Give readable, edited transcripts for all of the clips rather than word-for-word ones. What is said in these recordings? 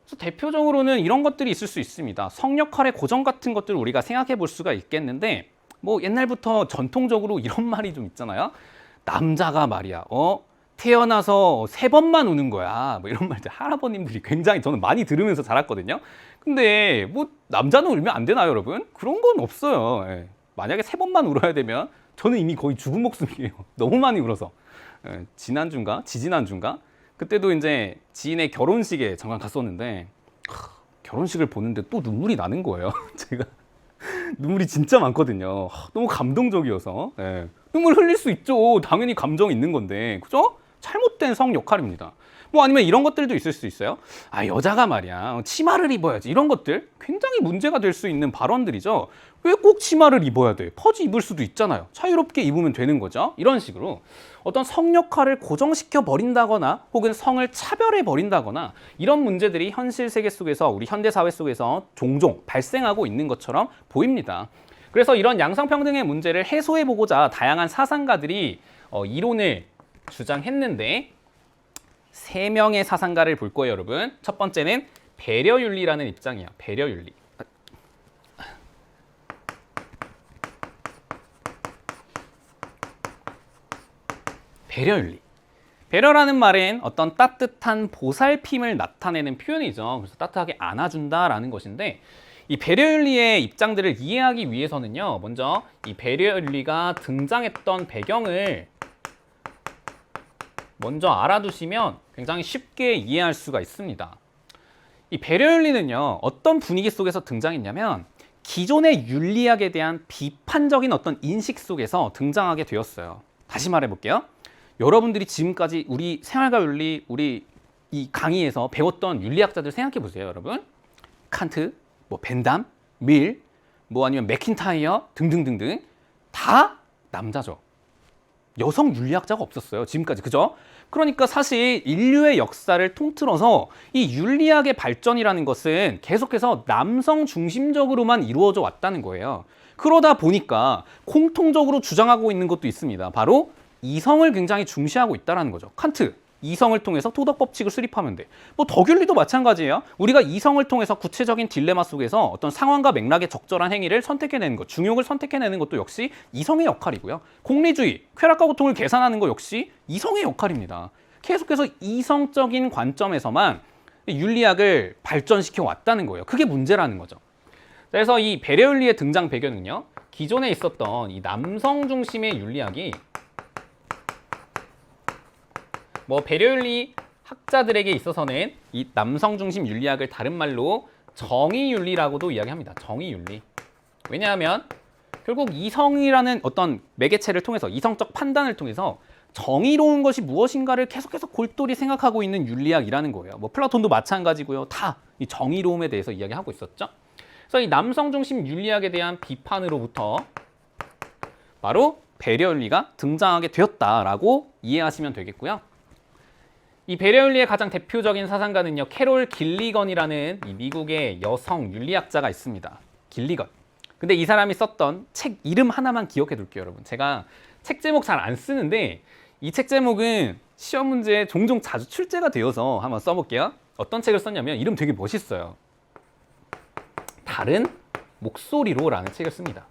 그래서 대표적으로는 이런 것들이 있을 수 있습니다. 성 역할의 고정 같은 것들을 우리가 생각해 볼 수가 있겠는데 뭐 옛날부터 전통적으로 이런 말이 좀 있잖아요. 남자가 말이야, 태어나서 3번만 우는 거야. 뭐 이런 말들 할아버님들이 굉장히 저는 많이 들으면서 자랐거든요. 근데 뭐 남자는 울면 안 되나요, 여러분? 그런 건 없어요. 예. 만약에 3번만 울어야 되면 저는 이미 거의 죽은 목숨이에요. 너무 많이 울어서. 예. 지난주인가? 지지난주인가? 그때도 이제 지인의 결혼식에 잠깐 갔었는데 결혼식을 보는데 또 눈물이 나는 거예요. 제가 눈물이 진짜 많거든요. 너무 감동적이어서. 예. 눈물 흘릴 수 있죠. 당연히 감정이 있는 건데. 그죠? 잘못된 성 역할입니다. 뭐 아니면 이런 것들도 있을 수 있어요. 아, 여자가 말이야. 치마를 입어야지. 이런 것들 굉장히 문제가 될 수 있는 발언들이죠. 왜 꼭 치마를 입어야 돼? 퍼지 입을 수도 있잖아요. 자유롭게 입으면 되는 거죠. 이런 식으로 어떤 성 역할을 고정시켜 버린다거나 혹은 성을 차별해 버린다거나 이런 문제들이 현실 세계 속에서 우리 현대 사회 속에서 종종 발생하고 있는 것처럼 보입니다. 그래서 이런 양성평등의 문제를 해소해 보고자 다양한 사상가들이 이론을 주장했는데 3명의 사상가를 볼 거예요, 여러분. 첫 번째는 배려윤리라는 입장이에요. 배려윤리. 배려윤리. 배려라는 말은 어떤 따뜻한 보살핌을 나타내는 표현이죠. 그래서 따뜻하게 안아준다라는 것인데 이 배려윤리의 입장들을 이해하기 위해서는요. 먼저 이 배려윤리가 등장했던 배경을 먼저 알아두시면 굉장히 쉽게 이해할 수가 있습니다. 이 배려윤리는요. 어떤 분위기 속에서 등장했냐면 기존의 윤리학에 대한 비판적인 어떤 인식 속에서 등장하게 되었어요. 다시 말해볼게요. 여러분들이 지금까지 우리 생활과 윤리, 우리 이 강의에서 배웠던 윤리학자들 생각해 보세요, 여러분. 칸트, 뭐 벤담, 밀, 뭐 아니면 맥킨타이어 등등등등 다 남자죠. 여성 윤리학자가 없었어요, 지금까지. 그죠? 그러니까 사실 인류의 역사를 통틀어서 이 윤리학의 발전이라는 것은 계속해서 남성 중심적으로만 이루어져 왔다는 거예요. 그러다 보니까 공통적으로 주장하고 있는 것도 있습니다. 바로 이성을 굉장히 중시하고 있다는 거죠. 칸트, 이성을 통해서 도덕 법칙을 수립하면 돼. 뭐 덕윤리도 마찬가지예요. 우리가 이성을 통해서 구체적인 딜레마 속에서 어떤 상황과 맥락에 적절한 행위를 선택해내는 것, 중욕을 선택해내는 것도 역시 이성의 역할이고요. 공리주의, 쾌락과 고통을 계산하는 것 역시 이성의 역할입니다. 계속해서 이성적인 관점에서만 윤리학을 발전시켜 왔다는 거예요. 그게 문제라는 거죠. 그래서 이 배려윤리의 등장 배경은요. 기존에 있었던 이 남성 중심의 윤리학이 뭐 배려윤리 학자들에게 있어서는 이 남성 중심 윤리학을 다른 말로 정의윤리라고도 이야기합니다. 정의윤리. 왜냐하면 결국 이성이라는 어떤 매개체를 통해서 이성적 판단을 통해서 정의로운 것이 무엇인가를 계속해서 골똘히 생각하고 있는 윤리학이라는 거예요. 뭐 플라톤도 마찬가지고요. 다 이 정의로움에 대해서 이야기하고 있었죠. 그래서 이 남성 중심 윤리학에 대한 비판으로부터 바로 배려윤리가 등장하게 되었다라고 이해하시면 되겠고요. 이 배려윤리의 가장 대표적인 사상가는요. 캐롤 길리건이라는 이 미국의 여성 윤리학자가 있습니다. 길리건. 근데 이 사람이 썼던 책 이름 하나만 기억해 둘게요, 여러분. 제가 책 제목 잘 안 쓰는데 이 책 제목은 시험 문제에 종종 자주 출제가 되어서 한번 써볼게요. 어떤 책을 썼냐면 이름 되게 멋있어요. 다른 목소리로 라는 책을 씁니다.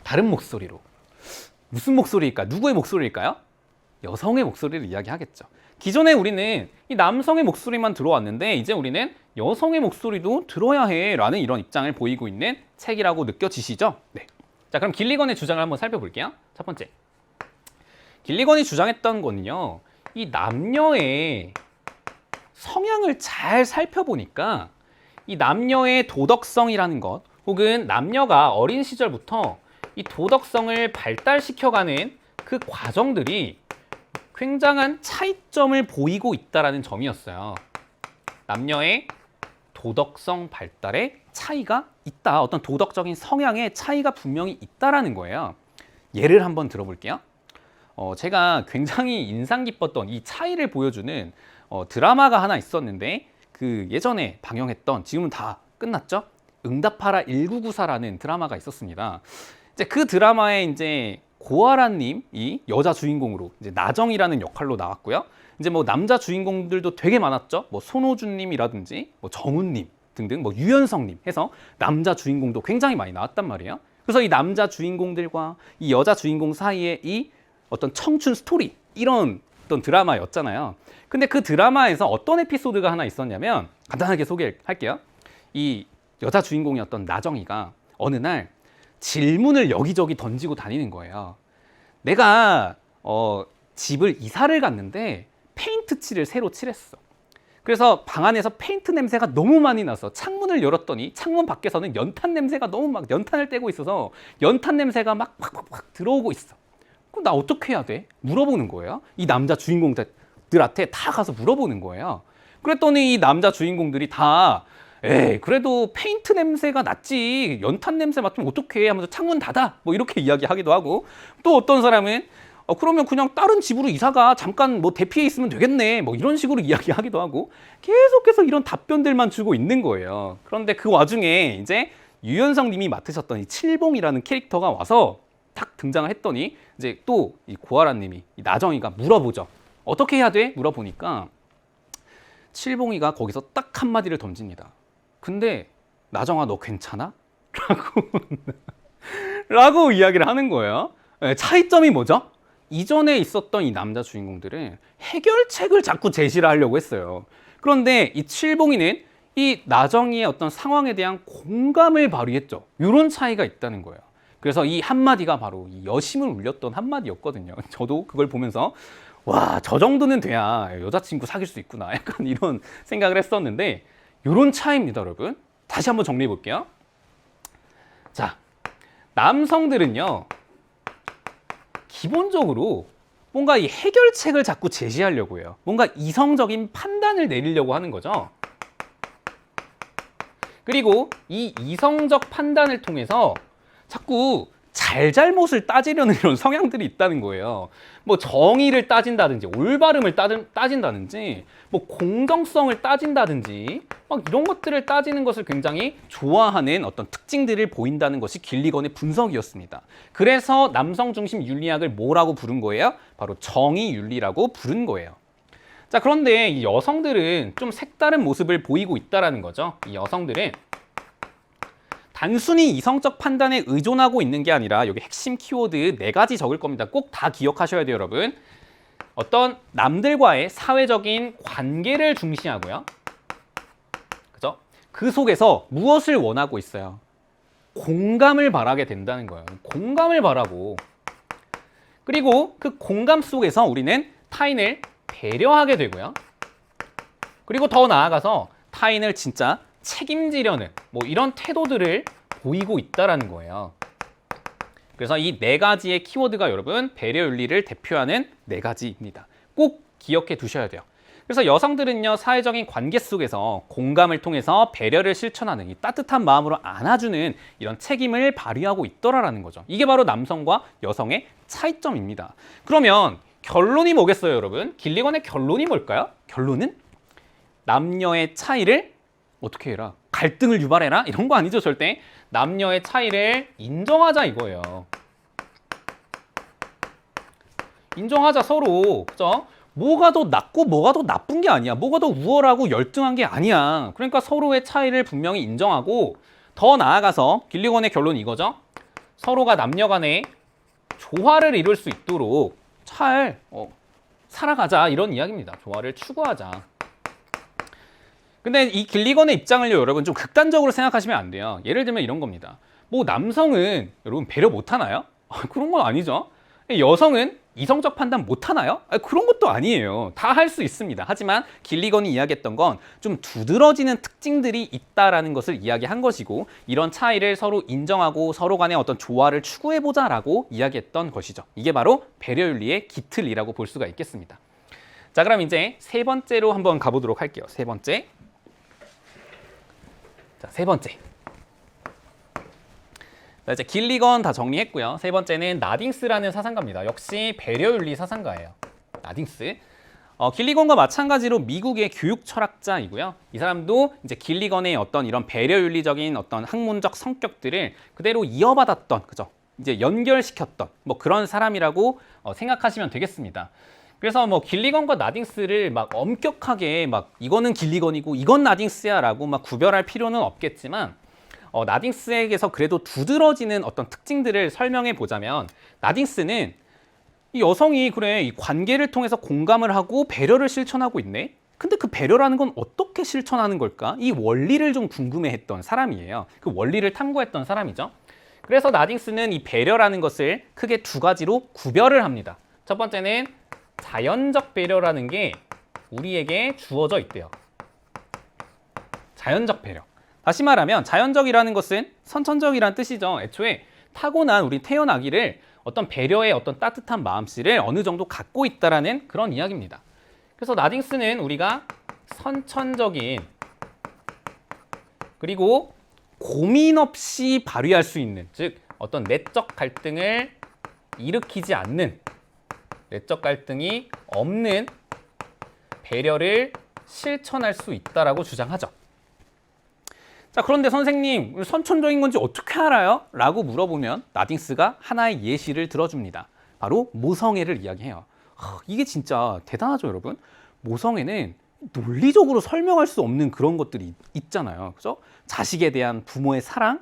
다른 목소리로. 무슨 목소리일까? 누구의 목소리일까요? 여성의 목소리를 이야기하겠죠. 기존에 우리는 이 남성의 목소리만 들어왔는데 이제 우리는 여성의 목소리도 들어야 해라는 이런 입장을 보이고 있는 책이라고 느껴지시죠? 네. 자, 그럼 길리건의 주장을 한번 살펴볼게요. 첫 번째. 길리건이 주장했던 거는요. 이 남녀의 성향을 잘 살펴보니까 이 남녀의 도덕성이라는 것 혹은 남녀가 어린 시절부터 이 도덕성을 발달시켜가는 그 과정들이 굉장한 차이점을 보이고 있다는 점이었어요. 남녀의 도덕성 발달에 차이가 있다. 어떤 도덕적인 성향의 차이가 분명히 있다는 거예요. 예를 한번 들어볼게요. 제가 굉장히 인상 깊었던 이 차이를 보여주는 드라마가 하나 있었는데 그 예전에 방영했던 지금은 다 끝났죠? 응답하라 1994라는 드라마가 있었습니다. 이제 그 드라마의 이제 고아라님이 여자 주인공으로 이제 나정이라는 역할로 나왔고요. 이제 뭐 남자 주인공들도 되게 많았죠. 뭐 손호준님이라든지 뭐 정훈님 등등 뭐 유연성님 해서 남자 주인공도 굉장히 많이 나왔단 말이에요. 그래서 이 남자 주인공들과 이 여자 주인공 사이에 이 어떤 청춘 스토리 이런 어떤 드라마였잖아요. 근데 그 드라마에서 어떤 에피소드가 하나 있었냐면 간단하게 소개할게요. 이 여자 주인공이었던 나정이가 어느 날 질문을 여기저기 던지고 다니는 거예요. 내가 집을 이사를 갔는데 페인트 칠을 새로 칠했어. 그래서 방 안에서 페인트 냄새가 너무 많이 나서 창문을 열었더니 창문 밖에서는 연탄 냄새가 너무 막 연탄을 떼고 있어서 연탄 냄새가 막 확 들어오고 있어. 그럼 나 어떻게 해야 돼? 물어보는 거예요. 이 남자 주인공들한테 다 가서 물어보는 거예요. 그랬더니 이 남자 주인공들이 다 에이 그래도 페인트 냄새가 낫지 연탄 냄새 맡으면 어떡해 하면서 창문 닫아 뭐 이렇게 이야기하기도 하고 또 어떤 사람은 그러면 그냥 다른 집으로 이사가 잠깐 뭐 대피해 있으면 되겠네 뭐 이런 식으로 이야기하기도 하고 계속해서 이런 답변들만 주고 있는 거예요. 그런데 그 와중에 이제 유연성 님이 맡으셨던 이 칠봉이라는 캐릭터가 와서 탁 등장을 했더니 이제 또 이 고아라 님이 이 나정이가 물어보죠. 어떻게 해야 돼? 물어보니까 칠봉이가 거기서 딱 한마디를 던집니다. 근데 나정아 너 괜찮아? 라고 이야기를 하는 거예요. 차이점이 뭐죠? 이전에 있었던 이 남자 주인공들은 해결책을 자꾸 제시를 하려고 했어요. 그런데 이 칠봉이는 이 나정이의 어떤 상황에 대한 공감을 발휘했죠. 이런 차이가 있다는 거예요. 그래서 이 한마디가 바로 이 여심을 울렸던 한마디였거든요. 저도 그걸 보면서 와, 저 정도는 돼야 여자친구 사귈 수 있구나. 약간 이런 생각을 했었는데 이런 차이입니다, 여러분. 다시 한번 정리해 볼게요. 자, 남성들은요. 기본적으로 뭔가 이 해결책을 자꾸 제시하려고 해요. 뭔가 이성적인 판단을 내리려고 하는 거죠. 그리고 이 이성적 판단을 통해서 자꾸 잘잘못을 따지려는 이런 성향들이 있다는 거예요. 뭐 정의를 따진다든지 올바름을 따진다든지 뭐 공정성을 따진다든지 막 이런 것들을 따지는 것을 굉장히 좋아하는 어떤 특징들을 보인다는 것이 길리건의 분석이었습니다. 그래서 남성 중심 윤리학을 뭐라고 부른 거예요? 바로 정의윤리라고 부른 거예요. 자, 그런데 이 여성들은 좀 색다른 모습을 보이고 있다는 거죠. 이 여성들은 단순히 이성적 판단에 의존하고 있는 게 아니라 여기 핵심 키워드 4가지 적을 겁니다. 꼭 다 기억하셔야 돼요, 여러분. 어떤 남들과의 사회적인 관계를 중시하고요. 그죠? 그 속에서 무엇을 원하고 있어요? 공감을 바라게 된다는 거예요. 공감을 바라고. 그리고 그 공감 속에서 우리는 타인을 배려하게 되고요. 그리고 더 나아가서 타인을 진짜 책임지려는 뭐 이런 태도들을 보이고 있다라는 거예요. 그래서 이 4가지의 키워드가 여러분 배려윤리를 대표하는 4가지입니다. 꼭 기억해 두셔야 돼요. 그래서 여성들은요 사회적인 관계 속에서 공감을 통해서 배려를 실천하는 이 따뜻한 마음으로 안아주는 이런 책임을 발휘하고 있더라라는 거죠. 이게 바로 남성과 여성의 차이점입니다. 그러면 결론이 뭐겠어요, 여러분? 길리건의 결론이 뭘까요? 결론은 남녀의 차이를 어떻게 해라? 갈등을 유발해라? 이런 거 아니죠, 절대. 남녀의 차이를 인정하자 이거예요. 인정하자 서로. 그죠? 뭐가 더 낫고 뭐가 더 나쁜 게 아니야. 뭐가 더 우월하고 열등한 게 아니야. 그러니까 서로의 차이를 분명히 인정하고 더 나아가서 길리건의 결론이 이거죠. 서로가 남녀 간에 조화를 이룰 수 있도록 잘 살아가자 이런 이야기입니다. 조화를 추구하자. 근데 이 길리건의 입장을요, 여러분 좀 극단적으로 생각하시면 안 돼요. 예를 들면 이런 겁니다. 뭐 남성은 여러분 배려 못 하나요? 그런 건 아니죠. 여성은 이성적 판단 못 하나요? 그런 것도 아니에요. 다 할 수 있습니다. 하지만 길리건이 이야기했던 건 좀 두드러지는 특징들이 있다라는 것을 이야기한 것이고 이런 차이를 서로 인정하고 서로 간의 어떤 조화를 추구해보자라고 이야기했던 것이죠. 이게 바로 배려윤리의 기틀이라고 볼 수가 있겠습니다. 자, 그럼 이제 3번째로 한번 가보도록 할게요. 3번째. 자, 3번째. 자, 이제 길리건 다 정리했고요. 3번째는 나딩스라는 사상가입니다. 역시 배려윤리 사상가예요. 나딩스. 길리건과 마찬가지로 미국의 교육 철학자이고요. 이 사람도 이제 길리건의 어떤 이런 배려윤리적인 어떤 학문적 성격들을 그대로 이어받았던, 그죠? 이제 연결시켰던 뭐 그런 사람이라고 생각하시면 되겠습니다. 그래서 뭐 길리건과 나딩스를 막 엄격하게 막 이거는 길리건이고 이건 나딩스야라고 막 구별할 필요는 없겠지만 나딩스에게서 그래도 두드러지는 어떤 특징들을 설명해 보자면 나딩스는 이 여성이 그래 이 관계를 통해서 공감을 하고 배려를 실천하고 있네. 근데 그 배려라는 건 어떻게 실천하는 걸까? 이 원리를 좀 궁금해했던 사람이에요. 그 원리를 탐구했던 사람이죠. 그래서 나딩스는 이 배려라는 것을 크게 두 가지로 구별을 합니다. 첫 번째는 자연적 배려라는 게 우리에게 주어져 있대요. 자연적 배려. 다시 말하면 자연적이라는 것은 선천적이라는 뜻이죠. 애초에 타고난 우리 태어나기를 어떤 배려의 어떤 따뜻한 마음씨를 어느 정도 갖고 있다라는 그런 이야기입니다. 그래서 나딩스는 우리가 선천적인 그리고 고민 없이 발휘할 수 있는, 즉 어떤 내적 갈등을 일으키지 않는, 내적 갈등이 없는 배려를 실천할 수 있다라고 주장하죠. 자, 그런데 선생님, 선천적인 건지 어떻게 알아요? 라고 물어보면 나딩스가 하나의 예시를 들어줍니다. 바로 모성애를 이야기해요. 이게 진짜 대단하죠, 여러분? 모성애는 논리적으로 설명할 수 없는 그런 것들이 있잖아요. 그죠? 자식에 대한 부모의 사랑,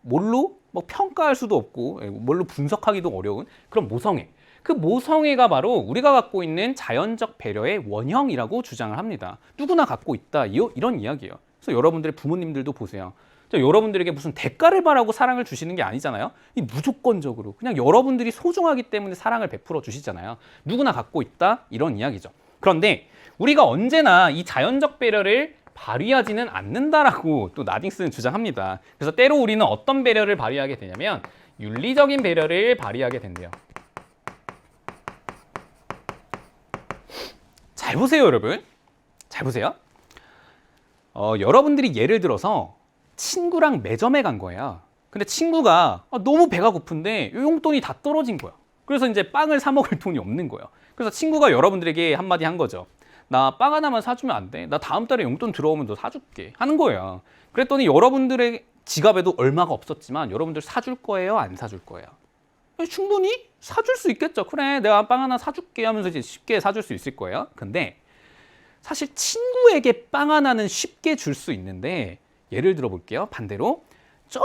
뭘로 뭐 평가할 수도 없고, 뭘로 분석하기도 어려운 그런 모성애. 그 모성애가 바로 우리가 갖고 있는 자연적 배려의 원형이라고 주장을 합니다. 누구나 갖고 있다, 이런 이야기예요. 그래서 여러분들의 부모님들도 보세요. 여러분들에게 무슨 대가를 바라고 사랑을 주시는 게 아니잖아요. 이 무조건적으로 그냥 여러분들이 소중하기 때문에 사랑을 베풀어 주시잖아요. 누구나 갖고 있다, 이런 이야기죠. 그런데 우리가 언제나 이 자연적 배려를 발휘하지는 않는다라고 또 나딩스는 주장합니다. 그래서 때로 우리는 어떤 배려를 발휘하게 되냐면 윤리적인 배려를 발휘하게 된대요. 잘 보세요, 여러분. 잘 보세요. 여러분들이 예를 들어서 친구랑 매점에 간 거예요. 근데 친구가 너무 배가 고픈데 용돈이 다 떨어진 거야. 그래서 이제 빵을 사 먹을 돈이 없는 거예요. 그래서 친구가 여러분들에게 한마디 한 거죠. 나 빵 하나만 사주면 안 돼? 나 다음 달에 용돈 들어오면 너 사줄게 하는 거예요. 그랬더니 여러분들의 지갑에도 얼마가 없었지만 여러분들 사줄 거예요? 안 사줄 거예요? 충분히 사줄 수 있겠죠. 그래, 내가 빵 하나 사줄게 하면서 이제 쉽게 사줄 수 있을 거예요. 근데 사실 친구에게 빵 하나는 쉽게 줄 수 있는데, 예를 들어 볼게요. 반대로 저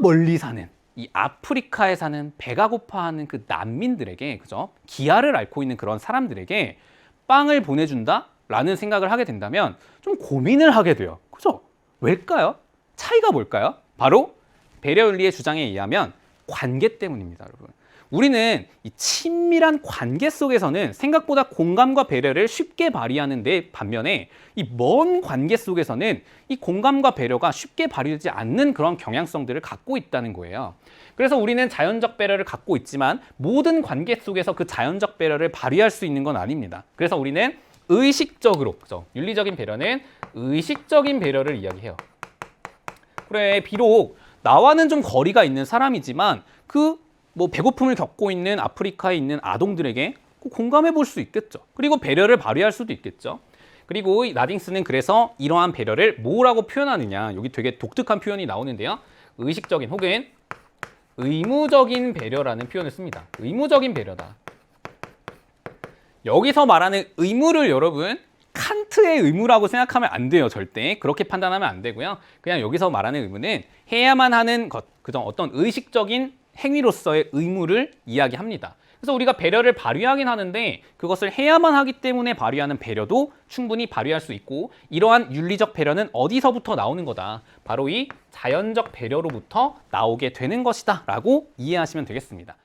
멀리 사는 이 아프리카에 사는 배가 고파하는 그 난민들에게, 그죠? 기아를 앓고 있는 그런 사람들에게 빵을 보내준다라는 생각을 하게 된다면 좀 고민을 하게 돼요. 그죠? 왜일까요? 차이가 뭘까요? 바로 배려윤리의 주장에 의하면 관계 때문입니다, 여러분. 우리는 이 친밀한 관계 속에서는 생각보다 공감과 배려를 쉽게 발휘하는데, 반면에 이 먼 관계 속에서는 이 공감과 배려가 쉽게 발휘되지 않는 그런 경향성들을 갖고 있다는 거예요. 그래서 우리는 자연적 배려를 갖고 있지만 모든 관계 속에서 그 자연적 배려를 발휘할 수 있는 건 아닙니다. 그래서 우리는 의식적으로, 그죠? 윤리적인 배려는 의식적인 배려를 이야기해요. 그래, 비록 나와는 좀 거리가 있는 사람이지만 뭐 배고픔을 겪고 있는 아프리카에 있는 아동들에게 공감해 볼 수 있겠죠. 그리고 배려를 발휘할 수도 있겠죠. 그리고 나딩스는 그래서 이러한 배려를 뭐라고 표현하느냐, 여기 되게 독특한 표현이 나오는데요. 의식적인 혹은 의무적인 배려라는 표현을 씁니다. 의무적인 배려다. 여기서 말하는 의무를 여러분 칸트의 의무라고 생각하면 안 돼요. 절대 그렇게 판단하면 안 되고요. 그냥 여기서 말하는 의무는 해야만 하는 것, 그죠? 어떤 의식적인 행위로서의 의무를 이야기합니다. 그래서 우리가 배려를 발휘하긴 하는데 그것을 해야만 하기 때문에 발휘하는 배려도 충분히 발휘할 수 있고, 이러한 윤리적 배려는 어디서부터 나오는 거다? 바로 이 자연적 배려로부터 나오게 되는 것이다 라고 이해하시면 되겠습니다.